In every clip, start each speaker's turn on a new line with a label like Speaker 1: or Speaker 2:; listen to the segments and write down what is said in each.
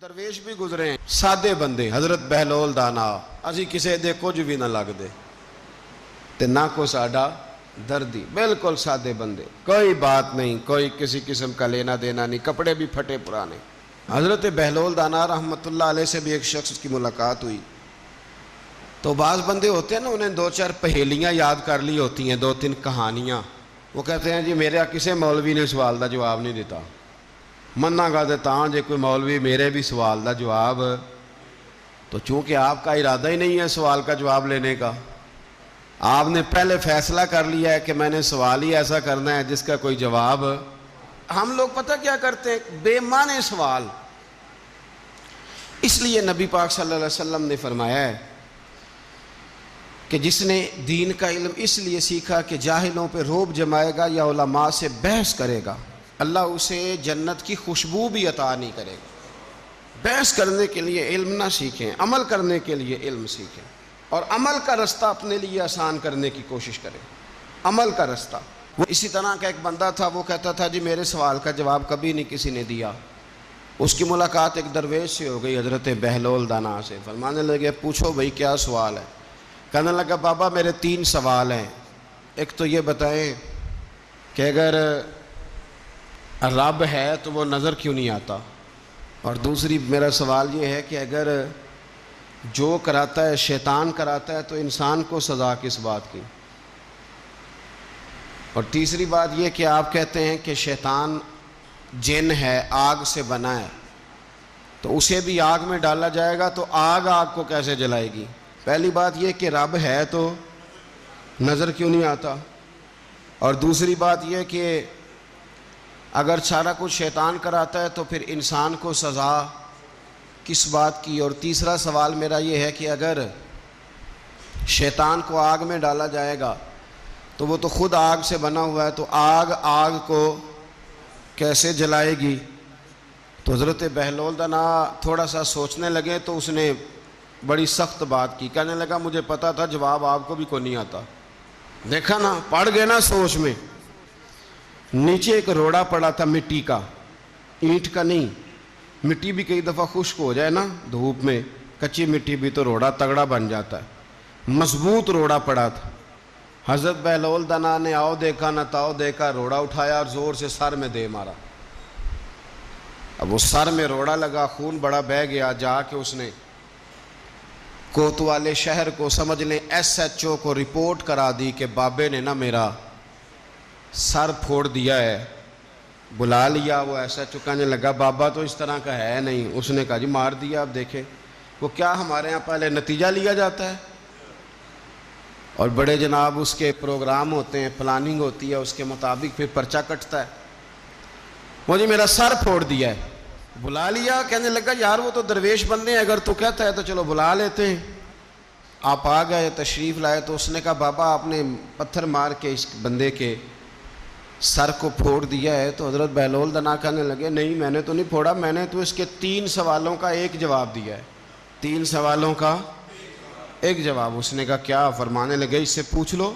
Speaker 1: ਦਰਵੇਸ਼ ਵੀ ਗੁਜ਼ਰੇ ਸਾਦੇ ਬੰਦੇ ਹਜ਼ਰਤ ਬਹਿਲੋਲ ਦਾ ਨਾਂ ਅਸੀਂ ਕਿਸੇ ਦੇ ਕੁਝ ਵੀ ਨਾ ਲੱਗਦੇ ਤੇ ਨਾ ਕੋ ਸਾਡਾ दर्दी बिल्कुल सादे बंदे कोई बात नहीं कोई किसी किस्म का लेना देना नहीं कपड़े भी फटे पुराने। हज़रत बहलोल दाना रहमतुल्लाह अलैह से भी एक शख्स की मुलाकात हुई तो बाज़ बंदे होते हैं ना उन्हें दो चार पहेलियाँ याद कर ली होती हैं दो तीन कहानियाँ वो कहते हैं जी मेरे किसी मौलवी ने सवाल का जवाब नहीं दिता मन्नागा तो तां जे कोई मौलवी मेरे भी सवाल का जवाब तो चूँकि आपका इरादा ही नहीं है सवाल का जवाब लेने का आपने पहले फैसला कर लिया है कि मैंने सवाल ही ऐसा करना है जिसका कोई जवाब। हम लोग पता क्या करते हैं बेमाने सवाल। इसलिए नबी पाक सल्लल्लाहु अलैहि वसल्लम ने फरमाया है कि जिसने दीन का इल्म इसलिए सीखा कि जाहिलों पे रोब जमाएगा या उलमा से बहस करेगा अल्लाह उसे जन्नत की खुशबू भी अता नहीं करेगा। बहस करने के लिए इल्म ना सीखें, अमल करने के लिए इल्म सीखें और अमल का रास्ता अपने लिए आसान करने की कोशिश करें। अमल का रास्ता वो इसी तरह का एक बंदा था वो कहता था जी मेरे सवाल का जवाब कभी नहीं किसी ने दिया। उसकी मुलाकात एक दरवेश से हो गई हज़रत बहलोल दाना से। फरमाने लगे पूछो भाई क्या सवाल है। कहने लगा बाबा मेरे 3 सवाल हैं। एक तो ये बताएं कि अगर रब है तो वो नज़र क्यों नहीं आता, और दूसरी मेरा सवाल ये है कि अगर जो कराता है शैतान कराता है तो इंसान को सज़ा किस बात की, और तीसरी बात ये कि आप कहते हैं कि शैतान जिन है आग से बना है तो उसे भी आग में डाला जाएगा तो आग को कैसे जलाएगी। पहली बात ये कि रब है तो नज़र क्यों नहीं आता, और दूसरी बात ये कि अगर सारा कुछ शैतान कराता है तो फिर इंसान को सज़ा किस बात की। और तीसरा सवाल मेरा ये है कि अगर शैतान को आग में डाला जाएगा तो वो तो ख़ुद आग से बना हुआ है तो आग को कैसे जलाएगी। तो हज़रत बहलोल दाना थोड़ा सा सोचने लगे तो उसने बड़ी सख्त बात की। कहने लगा मुझे पता था जवाब आपको भी कोई नहीं आता। देखा ना, पड़ गए ना सोच में। नीचे एक रोड़ा पड़ा था मिट्टी का, ईंट का नहीं। मिट्टी भी कई दफ़ा खुश्क हो जाए ना धूप में, कच्ची मिट्टी भी तो रोड़ा तगड़ा बन जाता है। मजबूत रोड़ा पड़ा था। हज़रत बहलोल दाना ने आओ देखा न ताओ देखा, रोड़ा उठाया और ज़ोर से सर में दे मारा। अब वो सर में रोड़ा लगा, खून बड़ा बह गया। जाके उसने कोतवाले शहर को समझ लें SHO को रिपोर्ट करा दी कि बाबे ने ना मेरा सर फोड़ दिया है। बुला लिया। वो SHO कहने लगा बाबा तो इस तरह का है नहीं। उसने कहा जी मार दिया। अब देखे वो क्या हमारे यहाँ पहले नतीजा लिया जाता है और बड़े जनाब उसके प्रोग्राम होते हैं, प्लानिंग होती है, उसके मुताबिक फिर पर्चा कटता है। मुझे मेरा सर फोड़ दिया है। बुला लिया। कहने लगा यार वो तो दरवेश बंदे हैं, अगर तू कहता है तो चलो बुला लेते हैं। आप आ गए, तशरीफ़ लाए। तो उसने कहा बाबा आपने पत्थर मार के इस बंदे के सर को फोड़ दिया है। तो हज़रत बहलोल दाना कहने लगे नहीं मैंने तो नहीं फोड़ा, मैंने तो इसके 3 सवालों का एक जवाब दिया है। 3 सवालों का एक जवाब। उसने कहा क्या। फरमाने लगे इससे पूछ लो।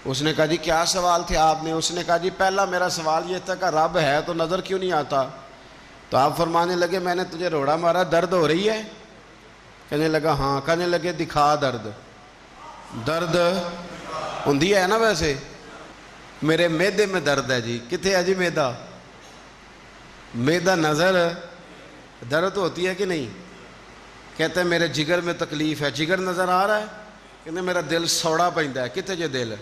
Speaker 1: उसने कहा जी क्या सवाल थे आपने। उसने कहा जी पहला मेरा सवाल ये था कि रब है तो नज़र क्यों नहीं आता। तो आप फरमाने लगे मैंने तुझे रोड़ा मारा, दर्द हो रही है। कहने लगा हाँ। कहने लगे दिखा दर्द। दर्द होंदी है ना वैसे। मेरे मैदे में दर्द है जी। कितने है जी मैदा। मैदा नज़र दर्द होती है कि नहीं। कहते हैं मेरे जिगर में तकलीफ़ है। जिगर नज़र आ रहा है। कहते मेरा दिल सौड़ा पैंदा है। कितने जे दिल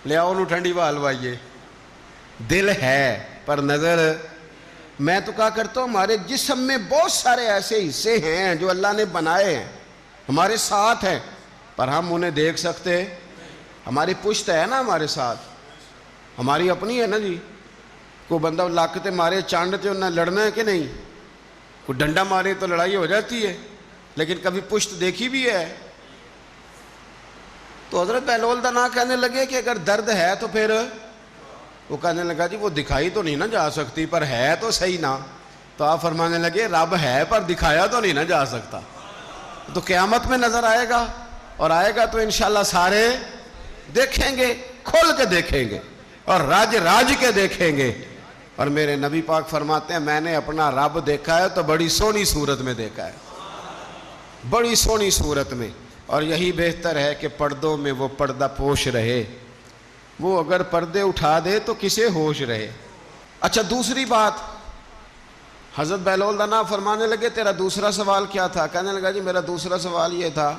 Speaker 1: ले आओ नू ठंडी हवा लवाइए। दिल है पर नज़र। मैं तो क्या करता हूँ हमारे जिस्म में बहुत सारे ऐसे हिस्से हैं जो अल्लाह ने बनाए हैं, हमारे साथ हैं पर हम उन्हें देख सकते। हमारी पुश्त है ना हमारे साथ, हमारी अपनी है ना जी। कोई बंदा लक ते मारे चांड ते उन्हें लड़ना है कि नहीं। कोई डंडा मारे तो लड़ाई हो जाती है, लेकिन कभी पुश्त देखी भी है। तो हज़रत बहलोल दाना कहने लगे कि अगर दर्द है तो फिर। वो कहने लगा जी वो दिखाई तो नहीं ना जा सकती पर है तो सही ना। तो आप फरमाने लगे रब है पर दिखाया तो नहीं ना जा सकता। तो क़यामत में नज़र आएगा, और आएगा तो इंशाल्लाह सारे देखेंगे, खोल के देखेंगे और राज के देखेंगे اور میرے نبی پاک فرماتے ہیں میں نے اپنا رب دیکھا ہے تو بڑی سونی صورت میں دیکھا ہے، بڑی سونی صورت میں، اور یہی بہتر ہے کہ پردوں میں وہ پردہ پوش رہے، وہ اگر پردے اٹھا دے تو کسے ہوش رہے۔ اچھا دوسری بات، حضرت بہلول دانا فرمانے لگے تیرا دوسرا سوال کیا تھا؟ کہنے لگا جی میرا دوسرا سوال یہ تھا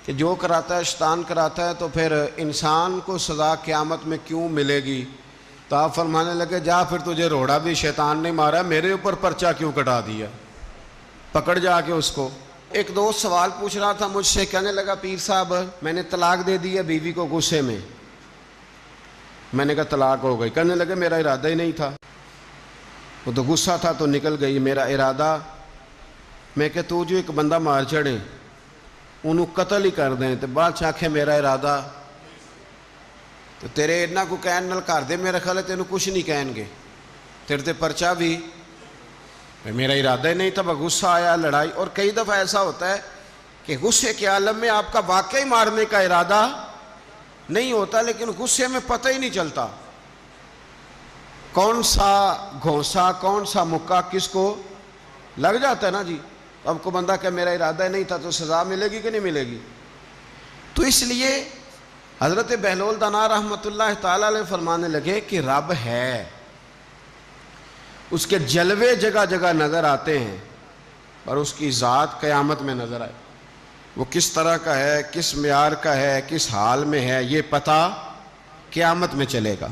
Speaker 1: کہ جو کراتا ہے شیطان کراتا ہے تو پھر انسان کو سزا قیامت میں کیوں ملے گی؟ تو آپ فرمانے لگے جا پھر تجھے روڑا بھی شیطان نے مارا، میرے اوپر پرچہ کیوں کٹا دیا، پکڑ جا کے اس کو۔ ایک دوست سوال پوچھ رہا تھا مجھ سے، کہنے لگا پیر صاحب میں نے طلاق دے دی ہے بیوی کو غصے میں۔ میں نے کہا طلاق ہو گئی؟ کہنے لگے میرا ارادہ ہی نہیں تھا، وہ تو غصہ تھا تو نکل گئی، میرا ارادہ میں کہ تو جو ایک بندہ مار چڑھیں انہوں قتل ہی کر دیں، تو بادشاہ آکھے میرا ارادہ، تو تیرے اتنا کو کہن نال کر دے، میرا خیال ہے تینوں کچھ نہیں کہیں گے، تیرے تے پرچہ بھی، میرا ارادہ ہی نہیں تھا، غصہ آیا، لڑائی۔ اور کئی دفعہ ایسا ہوتا ہے کہ غصے کے عالم میں آپ کا واقعی مارنے کا ارادہ نہیں ہوتا، لیکن غصے میں پتہ ہی نہیں چلتا کون سا گھونسا کون سا مکہ کس کو لگ جاتا ہے نا جی۔ اب کو بندہ کہ میرا ارادہ نہیں تھا تو سزا ملے گی کہ نہیں ملے گی؟ تو اس لیے حضرت بہلول دانا رحمۃ اللہ تعالی علیہ فرمانے لگے کہ رب ہے، اس کے جلوے جگہ جگہ نظر آتے ہیں، اور اس کی ذات قیامت میں نظر آئے، وہ کس طرح کا ہے، کس معیار کا ہے، کس حال میں ہے، یہ پتہ قیامت میں چلے گا۔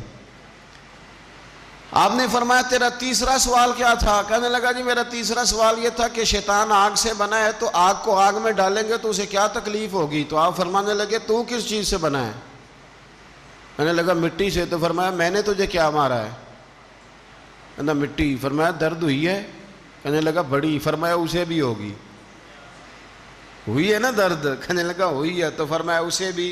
Speaker 1: آپ نے فرمایا تیرا تیسرا سوال کیا تھا؟ کہنے لگا جی میرا تیسرا سوال یہ تھا کہ شیطان آگ سے بنا ہے تو آگ کو آگ میں ڈالیں گے تو اسے کیا تکلیف ہوگی؟ تو آپ فرمانے لگے تو کس چیز سے بنا ہے؟ کہنے لگا مٹی سے۔ تو فرمایا میں نے تجھے کیا مارا ہے؟ کہنا مٹی۔ فرمایا درد ہوئی ہے؟ کہنے لگا بڑی۔ فرمایا اسے بھی ہوگی، ہوئی ہے نا درد؟ کہنے لگا ہوئی ہے۔ تو فرمایا اسے بھی